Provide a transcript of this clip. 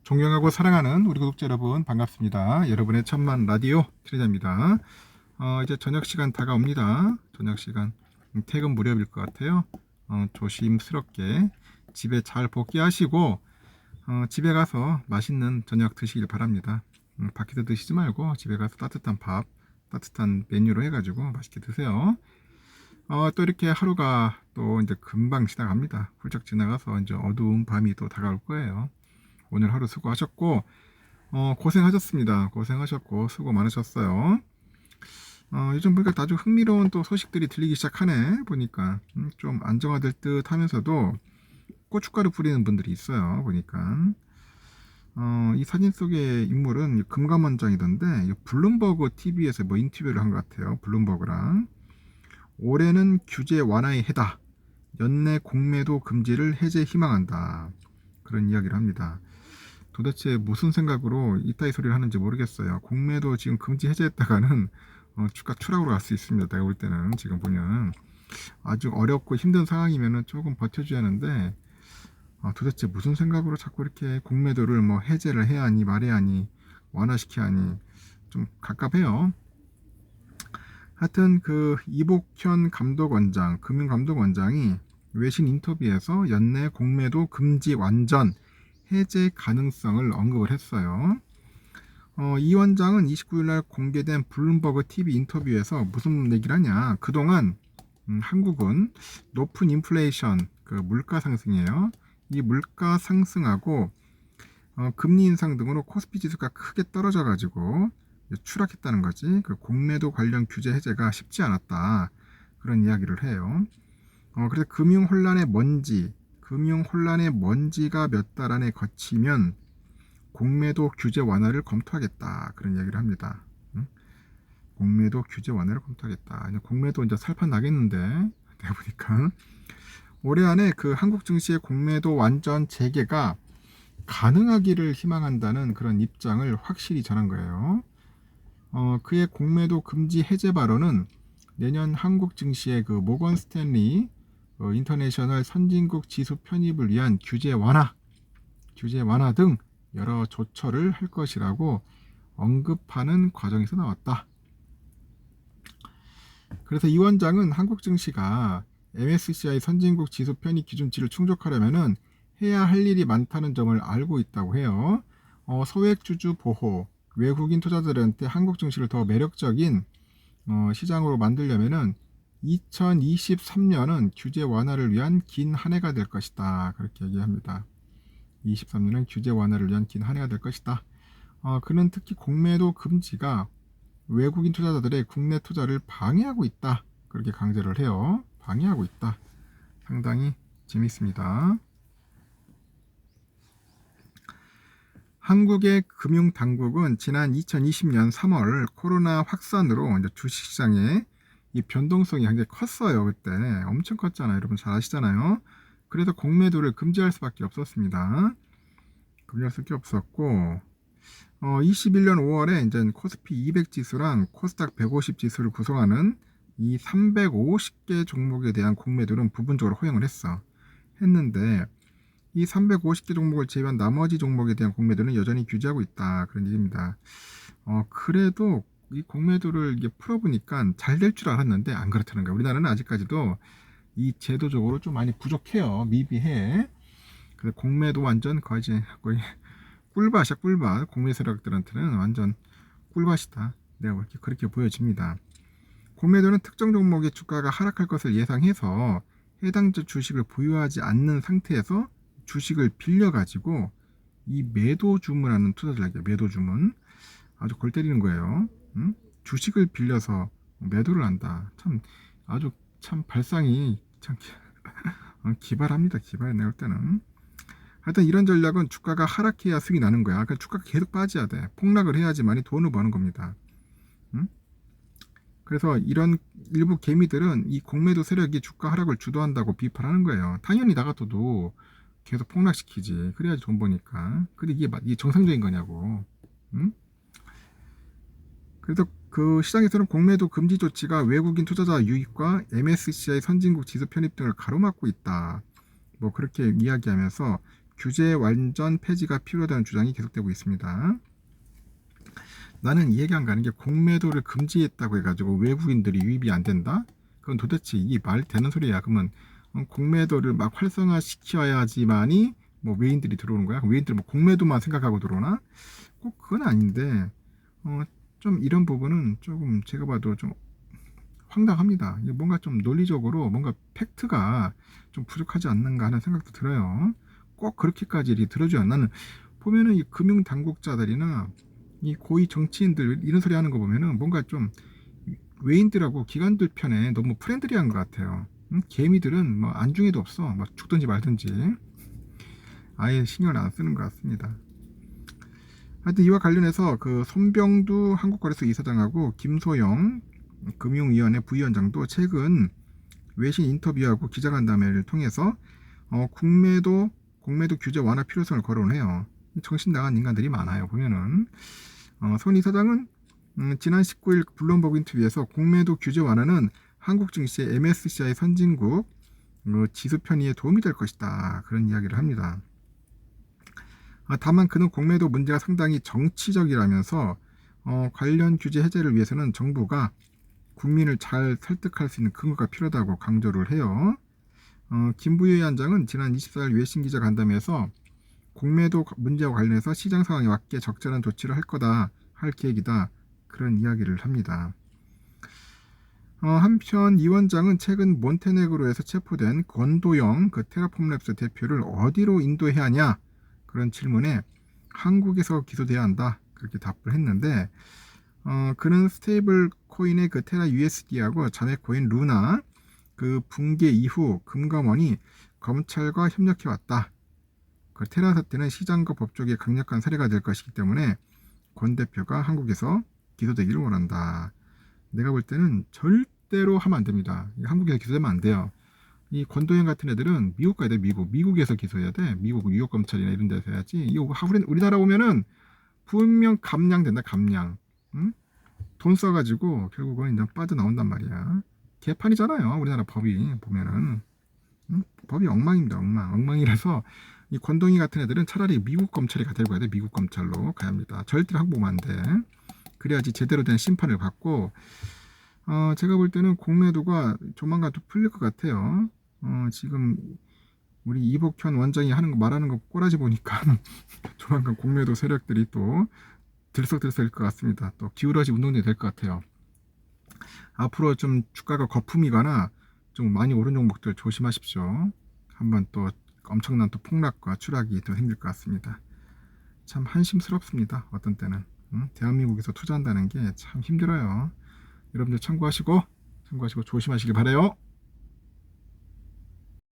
존경하고 사랑하는 우리 구독자 여러분 반갑습니다. 여러분의 천만 라디오 트레자입니다. 이제 저녁 시간 다가옵니다. 저녁 시간 퇴근 무렵일 것 같아요. 조심스럽게 집에 잘 복귀하시고 집에 가서 맛있는 저녁 드시길 바랍니다. 밖에서 드시지 말고 집에 가서 따뜻한 밥, 따뜻한 메뉴로 해가지고 맛있게 드세요. 또 이렇게 하루가 또 이제 금방 지나갑니다. 훌쩍 지나가서 이제 어두운 밤이 또 다가올 거예요. 오늘 하루 수고하셨고 고생하셨습니다. 고생하셨고 수고 많으셨어요. 요즘 보니까 아주 흥미로운 또 소식들이 들리기 시작하네. 보니까 좀 안정화될 듯 하면서도 고춧가루 뿌리는 분들이 있어요. 보니까 이 사진 속의 인물은 금감원장이던데 블룸버그 TV에서 뭐 인터뷰를 한 것 같아요. 블룸버그랑 올해는 규제 완화의 해다. 연내 공매도 금지를 해제 희망한다. 그런 이야기를 합니다. 도대체 무슨 생각으로 이따위 소리를 하는지 모르겠어요. 공매도 지금 금지 해제했다가는 주가 추락으로 갈 수 있습니다. 내가 볼 때는 지금 보면 아주 어렵고 힘든 상황이면은 조금 버텨줘야 하는데 도대체 무슨 생각으로 자꾸 이렇게 공매도를 뭐 해제를 해야 하니 말해야 하니 완화시켜야 하니 좀 갑갑해요. 하여튼 그 이복현 감독원장, 금융감독원장이 외신 인터뷰에서 연내 공매도 금지 완전 해제 가능성을 언급을 했어요. 이 원장은 29일날 공개된 블룸버그 TV 인터뷰에서 무슨 얘기를 하냐. 그동안 한국은 높은 인플레이션, 그 물가 상승이에요. 이 물가 상승하고 금리 인상 등으로 코스피 지수가 크게 떨어져 가지고 추락했다는 거지. 그 공매도 관련 규제 해제가 쉽지 않았다. 그런 이야기를 해요. 그래서 금융 혼란의 먼지가 몇 달 안에 거치면 공매도 규제 완화를 검토하겠다. 그런 이야기를 합니다. 공매도 규제 완화를 검토하겠다. 공매도 이제 살판 나겠는데, 내가 보니까 올해 안에 그 한국 증시의 공매도 완전 재개가 가능하기를 희망한다는 그런 입장을 확실히 전한 거예요. 그의 공매도 금지 해제 발언은 내년 한국 증시의 그 모건 스탠리 인터내셔널 선진국 지수 편입을 위한 규제 완화 등 여러 조처를 할 것이라고 언급하는 과정에서 나왔다. 그래서 이 원장은 한국 증시가 MSCI 선진국 지수 편입 기준치를 충족하려면은 해야 할 일이 많다는 점을 알고 있다고 해요. 소액주주 보호, 외국인 투자자들한테 한국 증시를 더 매력적인 시장으로 만들려면은 2023년은 규제 완화를 위한 긴 한 해가 될 것이다. 그렇게 얘기합니다. 23년은 규제 완화를 위한 긴 한 해가 될 것이다. 그는 특히 공매도 금지가 외국인 투자자들의 국내 투자를 방해하고 있다. 그렇게 강조를 해요. 방해하고 있다. 상당히 재밌습니다. 한국의 금융당국은 지난 2020년 3월 코로나 확산으로 이제 주식시장에 이 변동성이 굉장히 컸어요. 그때 엄청 컸잖아요. 여러분 잘 아시잖아요. 그래서 공매도를 금지할 수밖에 없었습니다. 금지할 수밖에 없었고 21년 5월에 이제 코스피 200 지수랑 코스닥 150 지수를 구성하는 이 350개 종목에 대한 공매도는 부분적으로 허용을 했는데 이 350개 종목을 제외한 나머지 종목에 대한 공매도는 여전히 규제하고 있다. 그런 얘기입니다. 그래도 이 공매도를 이게 풀어보니까 잘 될 줄 알았는데 안 그렇다는 거예요. 우리나라는 아직까지도 이 제도적으로 좀 많이 부족해요. 미비해. 그래서 공매도 완전 거의 꿀밭이야, 꿀밭. 공매 세력들한테는 완전 꿀밭이다. 내가 그렇게 보여집니다. 공매도는 특정 종목의 주가가 하락할 것을 예상해서 해당 주식을 보유하지 않는 상태에서 주식을 빌려가지고 이 매도 주문하는 투자자에게 매도 주문 아주 골 때리는 거예요. 주식을 빌려서 매도를 한다. 참 발상이 참 기발합니다. 기발 내올 때는. 하여튼 이런 전략은 주가가 하락해야 수익이 나는 거야. 그러니까 주가가 계속 빠져야 돼. 폭락을 해야지만이 돈을 버는 겁니다. 그래서 이런 일부 개미들은 이 공매도 세력이 주가 하락을 주도한다고 비판하는 거예요. 당연히 나 같아도 계속 폭락시키지. 그래야지 돈 버니까. 근데 이게 정상적인 거냐고. 그래서 그 시장에서는 공매도 금지 조치가 외국인 투자자 유입과 MSCI 선진국 지수 편입 등을 가로막고 있다. 뭐 그렇게 이야기하면서 규제 완전 폐지가 필요하다는 주장이 계속되고 있습니다. 나는 이해가 안 가는 게 공매도를 금지했다고 해가지고 외국인들이 유입이 안 된다? 그건 도대체 이게 말 되는 소리야? 그러면 공매도를 막 활성화시켜야지만이 뭐 외인들이 들어오는 거야? 외인들 뭐 공매도만 생각하고 들어오나? 꼭 그건 아닌데 좀 이런 부분은 조금 제가 봐도 좀 황당합니다. 뭔가 좀 논리적으로 뭔가 팩트가 좀 부족하지 않는가 하는 생각도 들어요. 꼭 그렇게까지 들어줘야 나는 보면은 이 금융 당국자들이나 이 고위 정치인들 이런 소리 하는 거 보면은 뭔가 좀 외인들하고 기관들 편에 너무 프렌들리한 것 같아요. 개미들은 뭐 안중에도 없어. 막 죽든지 말든지 아예 신경을 안 쓰는 것 같습니다. 하여튼 이와 관련해서 그 손병두 한국거래소 이사장하고 김소영 금융위원회 부위원장도 최근 외신 인터뷰하고 기자간담회를 통해서 공매도 규제 완화 필요성을 거론해요. 정신 나간 인간들이 많아요. 보면은 손 이사장은 지난 19일 블룸버그 인터뷰에서 공매도 규제 완화는 한국 증시의 MSCI 선진국 지수 편의에 도움이 될 것이다. 그런 이야기를 합니다. 다만 그는 공매도 문제가 상당히 정치적이라면서 관련 규제 해제를 위해서는 정부가 국민을 잘 설득할 수 있는 근거가 필요하다고 강조를 해요. 김 부위원장은 지난 24일 외신 기자 간담회에서 공매도 문제와 관련해서 시장 상황에 맞게 적절한 조치를 할 계획이다. 그런 이야기를 합니다. 한편 이 원장은 최근 몬테네그로에서 체포된 권도영 테라폼랩스 대표를 어디로 인도해야 하냐 그런 질문에 한국에서 기소돼야 한다 그렇게 답을 했는데 그는 스테이블 코인의 테라 USD하고 자매 코인 루나 붕괴 이후 금감원이 검찰과 협력해 왔다. 테라 사태는 시장과 법조계의 강력한 사례가 될 것이기 때문에 권 대표가 한국에서 기소되기를 원한다. 내가 볼 때는 절대로 하면 안 됩니다. 한국에서 기소되면 안 돼요. 이 권도현 같은 애들은 미국 가야 돼. 미국에서 기소해야 돼. 미국 뉴욕 검찰이나 이런 데서 해야지. 이거 우리나라 오면은 분명 감량된다. 감량. 응? 돈 써가지고 결국은 이제 빠져나온단 말이야. 개판이잖아요. 우리나라 법이 보면은 법이 엉망입니다. 엉망이라서 이 권동희 같은 애들은 차라리 미국 검찰에 데리고 가야 돼. 미국 검찰로 가야 합니다. 절대로 한국 오면 안 돼. 그래야지 제대로 된 심판을 받고 제가 볼 때는 공매도가 조만간 또 풀릴 것 같아요. 지금 우리 이복현 원장이 말하는 거 꼬라지 보니까 조만간 공매도 세력들이 또 들썩들썩일 것 같습니다. 또 기울어지 운동이 될 것 같아요. 앞으로 좀 주가가 거품이거나 좀 많이 오른 종목들 조심하십시오. 한번 또 엄청난 또 폭락과 추락이 또 생길 것 같습니다. 참 한심스럽습니다. 어떤 때는 대한민국에서 투자한다는 게 참 힘들어요. 여러분들 참고하시고 조심하시길 바라요.